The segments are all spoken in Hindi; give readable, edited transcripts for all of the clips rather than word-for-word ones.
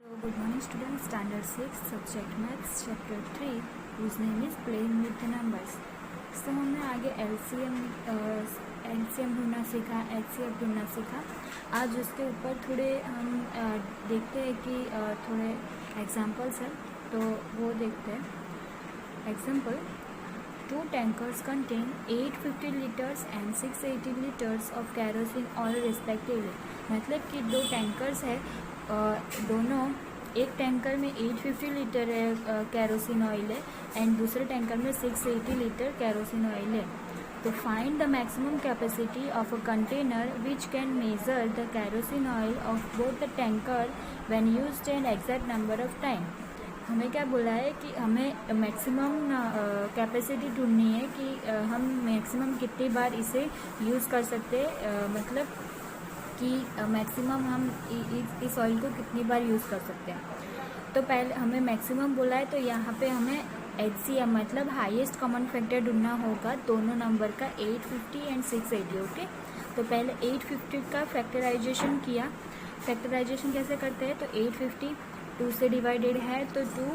Good morning students, standard 6 subject maths chapter 3 whose name is playing with the numbers. So हमने आगे LCM ढूंढना सीखा, HCF ढूंढना सीखा. आज उसके ऊपर थोड़े हम देखते हैं कि थोड़े एग्जाम्पल्स हैं, तो वो देखते हैं. Example: 2 tankers contain 850 liters and 680 liters of kerosene oil respectively. मतलब कि दो टैंकर्स है, दोनों एक टैंकर में 850 लीटर है कैरोसिन ऑयल है एंड दूसरे टैंकर में 680 लीटर कैरोसिन ऑयल है. तो find the maximum capacity of a container which can measure the kerosene oil of both the tanker when used an exact number of time. हमें क्या बोला है कि हमें मैक्सिमम कैपेसिटी ढूंढनी है कि हम मैक्सिमम कितनी बार इसे यूज़ कर सकते हैं, मतलब कि मैक्सिमम हम इस ऑयल को कितनी बार यूज़ कर सकते हैं. तो पहले हमें मैक्सिमम बोला है, तो यहाँ पे हमें HCF मतलब हाईएस्ट कॉमन फैक्टर ढूंढना होगा दोनों नंबर का, 850 एंड 680. ओके, तो पहले 850 का फैक्टराइजेशन किया. फैक्टराइजेशन कैसे करते हैं? तो 850 2 से डिवाइडेड है तो 2,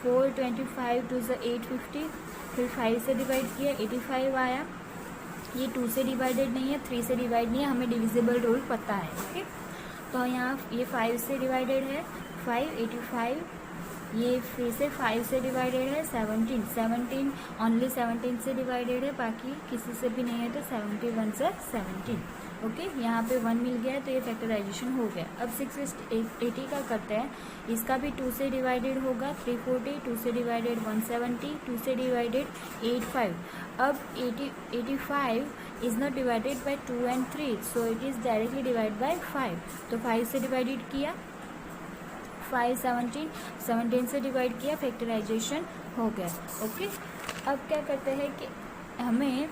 425 2 से 850, फिर 5 से डिवाइड किया 85 आया. ये 2 से डिवाइडेड नहीं है, 3 से डिवाइड नहीं है, हमें डिविजिबल रूल पता है. ओके, तो यहाँ ये 5 से डिवाइडेड है 585, ये फिर से 5 से डिवाइडेड है 17 ओनली 17 से डिवाइडेड है, बाकी किसी से भी नहीं है, तो 71 से 17. ओके, यहाँ पे 1 मिल गया, तो ये फैक्टराइजेशन हो गया. अब 680 का करते हैं. इसका भी 2 से डिवाइडेड होगा 340, 2 से डिवाइडेड 170, 2 से डिवाइडेड 85. अब 85 is not divided by 2 and 3, so it is directly divide by 5. तो 5 से डिवाइडेड किया 5, 17 से डिवाइड किया, फैक्टराइजेशन हो गया. ओके, अब क्या करते हैं कि हमें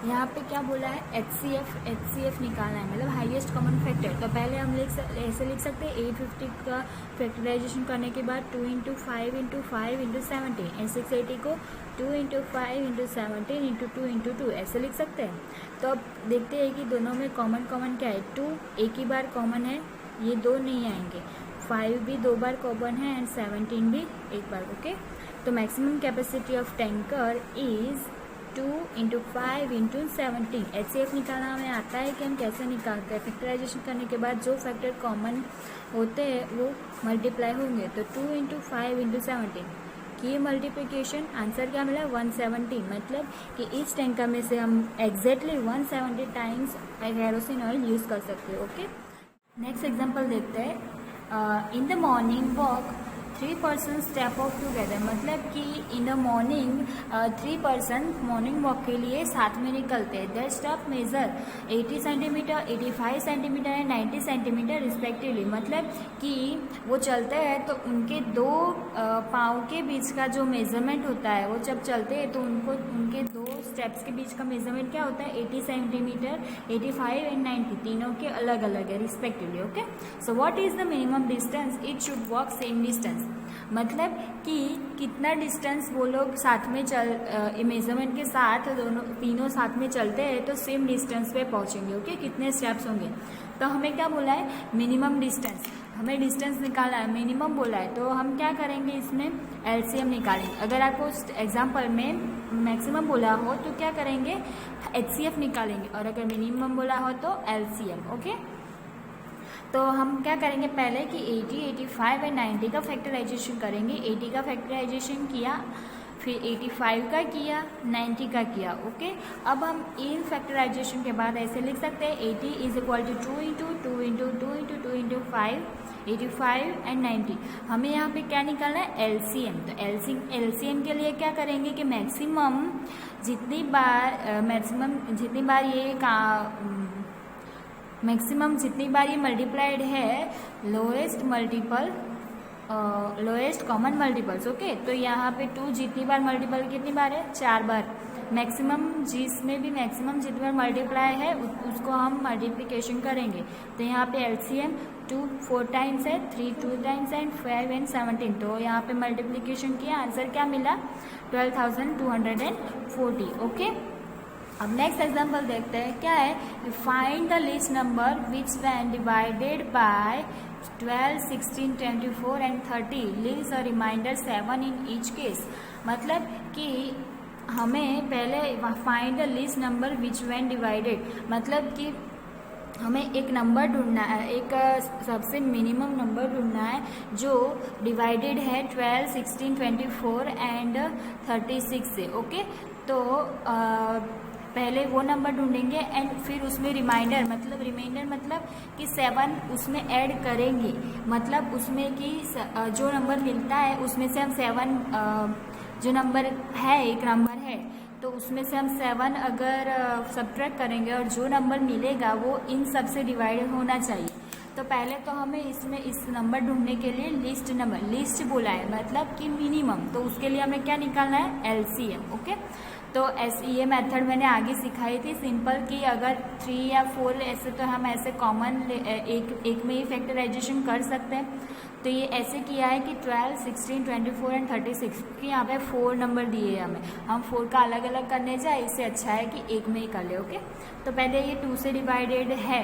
यहाँ पे क्या बोला है, HCF निकालना है, मतलब हाईएस्ट कॉमन फैक्टर. तो पहले हम ऐसे लिख सकते हैं 850 का फैक्टराइजेशन करने के बाद 2 × 5 × 5 × 17 एंड 680 को 2 × 5 × 17 × 2 × 2 ऐसे लिख सकते हैं. तो अब देखते हैं कि दोनों में कॉमन क्या है. 2 एक ही बार कॉमन है, ये 2 नहीं आएंगे. 5 भी 2 बार कॉमन है एंड 17 भी एक बार. ओके, तो maximum capacity of tanker is 2 × 5 × 17. HCF निकालना हमें आता है कि हम कैसे निकालते हैं. फैक्टराइजेशन करने के बाद जो फैक्टर कॉमन होते हैं वो मल्टीप्लाई होंगे. तो 2 × 5 × 17 की मल्टीप्लिकेशन, आंसर क्या मिला 170. मतलब कि इस टैंकर में से हम exactly 170 times kerosene oil use कर सकते हैं. ओके, नेक्स्ट एग्जाम्पल देखते हैं. In the morning walk 3 person step off together. मतलब कि in the morning 3 person morning walk के लिए साथ में निकलते हैं. Their step measure 80 centimetre, 85 centimetre and 90 centimetre respectively. मतलब कि वो चलते हैं तो उनके दो पाँव के बीच का जो मेजरमेंट होता है, वो जब चलते हैं तो उनके 2 स्टेप्स के बीच का मेजरमेंट क्या होता है, 80 सेंटीमीटर, 85 एंड 90, तीनों के अलग अलग है respectively. Okay, so what is the minimum distance it should walk same distance. मतलब कि कितना डिस्टेंस वो लोग साथ में मेजरमेंट के साथ तीनों साथ में चलते हैं तो सेम डिस्टेंस पे पहुंचेंगे. ओके, कितने स्टेप्स होंगे. तो हमें क्या बोला है, मिनिमम डिस्टेंस. हमें डिस्टेंस निकालना है, मिनिमम बोला है, तो हम क्या करेंगे, इसमें LCM निकालेंगे. अगर आपको एग्जाम्पल में मैक्सिमम बोला हो तो क्या करेंगे, HCF निकालेंगे, और अगर मिनिमम बोला हो तो LCM. ओके, तो हम क्या करेंगे पहले कि 80, 85 एंड 90 का फैक्टराइजेशन करेंगे. 80 का फैक्टराइजेशन किया, फिर 85 का किया, 90 का किया. ओके, अब हम इन फैक्टराइजेशन के बाद ऐसे लिख सकते हैं 80 इज इक्वल टू 2 × 2 × 2 × 2 × 5, 85 एंड 90. हमें यहाँ पे क्या निकालना है, LCM. तो LCM के लिए क्या करेंगे कि मैक्सिमम जितनी बार ये मल्टीप्लाइड है, लोएस्ट कॉमन मल्टीपल्स. ओके, तो यहाँ पे 2 जितनी बार मल्टीपल कितनी बार है, 4 बार. मैक्सिमम जिसमें भी मैक्सिमम जितनी बार मल्टीप्लाई है उसको हम मल्टीप्लिकेशन करेंगे. तो यहाँ पे LCM 2 4 टाइम्स है, 3 2 टाइम्स एंड 5 एंड 17. तो यहाँ पे मल्टीप्लिकेशन किया, आंसर क्या मिला 12,240. ओके, अब नेक्स्ट एग्जांपल देखते हैं क्या है. Find the least number which when divided by 12, 16, 24 and 30 leaves a remainder 7 in each case. मतलब कि हमें पहले find the least number which when divided, मतलब कि हमें एक नंबर ढूंढना है, एक सबसे मिनिमम नंबर ढूंढना है जो डिवाइडेड है 12, 16, 24 एंड 36 से। ओके, तो पहले वो नंबर ढूंढेंगे एंड फिर उसमें रिमाइंडर मतलब कि 7 उसमें ऐड करेंगे। मतलब उसमें कि जो नंबर मिलता है उसमें से हम 7 जो नंबर है, एक नंबर है तो उसमें से हम 7 अगर सब्ट्रैक्ट करेंगे और जो नंबर मिलेगा वो इन सब से डिवाइड होना चाहिए। तो पहले तो हमें इसमें इस नंबर ढूंढने के लिए लिस्ट बोला है, मतलब कि मिनिमम। तो उसके लिए हमें क्या निकालना है, LCM। ओके, तो ये मेथड मैंने आगे सिखाई थी सिंपल, कि अगर 3 या 4 ऐसे तो हम ऐसे कॉमन एक में ही फैक्टराइजेशन कर सकते हैं। तो ये ऐसे किया है कि 12, 16, 24 एंड 36, क्योंकि यहाँ पे 4 नंबर दिए हैं हमें, हम 4 का अलग अलग करने जाए, इससे अच्छा है कि एक में ही कर ले। ओके, तो पहले ये 2 से डिवाइडेड है,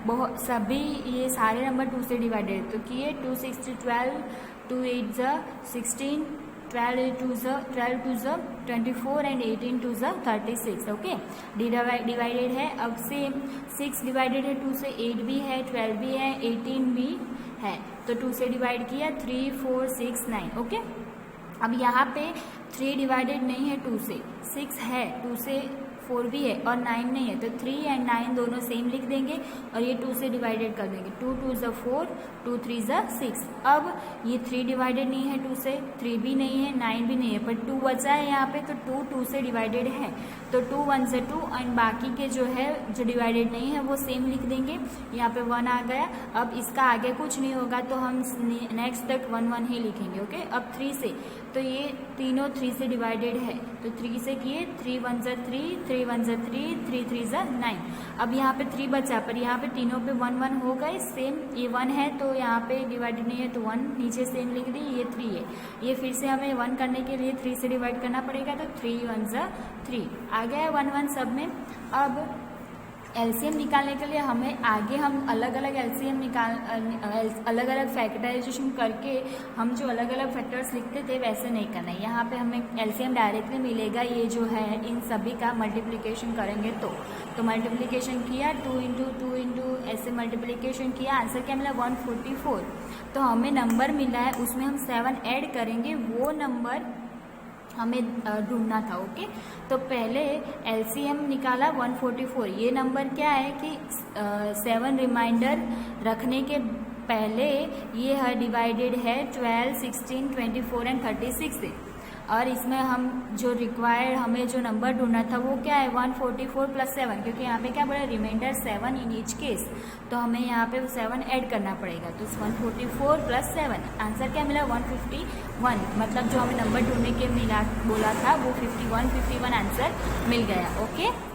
बहुत सभी ये सारे नंबर 2 से डिवाइडेड। तो कि ये 2 6 12, 2 8 16, 12 2 24 एंड 18 2 36। ओके, डिवाइडेड है। अब से 6 डिवाइडेड है 2 से, 8 भी है, 12 भी है, 18 भी है। तो 2 से डिवाइड किया, 3 4 6 9। ओके, अब यहाँ पे 3 डिवाइडेड नहीं है 2 से, 6 है, 2 से 4 भी है और 9 नहीं है। तो 3 एंड 9 दोनों सेम लिख देंगे और ये 2 से डिवाइडेड कर देंगे। 2 2 ज़ा 4, 2 3 ज़ा 6। अब ये 3 डिवाइडेड नहीं है 2 से, 3 भी नहीं है, 9 भी नहीं है, पर 2 बचा है यहाँ पे, तो 2 से डिवाइडेड है। तो 2 1 ज़ा 2 एंड बाकी के जो है जो डिवाइडेड नहीं है वो सेम लिख देंगे। यहाँ पे 1 आ गया। अब इसका आगे कुछ नहीं होगा तो हम नेक्स्ट तक 1 1 ही लिखेंगे। ओके, अब 3 से, तो ये तीनों 3 से डिवाइडेड है, तो 3 से किए, 3 1 ज़ा 3, 3 1 ज़ा 3, 3 3 ज़ा 9। अब यहाँ पे 3 बचा, पर यहाँ पे तीनों पे 1 1 हो गए सेम। ये 1 है तो यहाँ पे डिवाइडेड नहीं है तो 1 नीचे सेम लिख दी। ये 3 है, ये फिर से हमें 1 करने के लिए 3 से डिवाइड करना पड़ेगा, तो 3 1 ज़ा 3 आ गया है 1 1 सब में। अब LCM निकालने के लिए हमें आगे हम अलग अलग LCM अलग अलग फैक्टराइजेशन करके हम जो अलग अलग फैक्टर्स लिखते थे वैसे नहीं करना है। यहाँ पे हमें LCM डायरेक्टली मिलेगा। ये जो है इन सभी का मल्टीप्लिकेशन करेंगे तो मल्टीप्लिकेशन किया, 2 इंटू 2 इंटू ऐसे मल्टीप्लिकेशन किया, आंसर क्या मिला 144। तो हमें नंबर मिला है, उसमें हम 7 ऐड करेंगे, वो नंबर हमें ढूंढना था। ओके, तो पहले LCM निकाला 144। ये नंबर क्या है कि 7 रिमाइंडर रखने के पहले ये है डिवाइडेड है 12, 16, 24 एंड 36 से। और इसमें हम जो रिक्वायर्ड हमें जो नंबर ढूंढना था वो क्या है 144 प्लस 7, क्योंकि यहाँ पे क्या बोला रिमाइंडर 7 इन ईच केस, तो हमें यहाँ पे 7 ऐड करना पड़ेगा। तो 144 प्लस 7 आंसर क्या मिला 151। मतलब जो हमें नंबर ढूंढने के बोला था वो 51 आंसर मिल गया। ओके।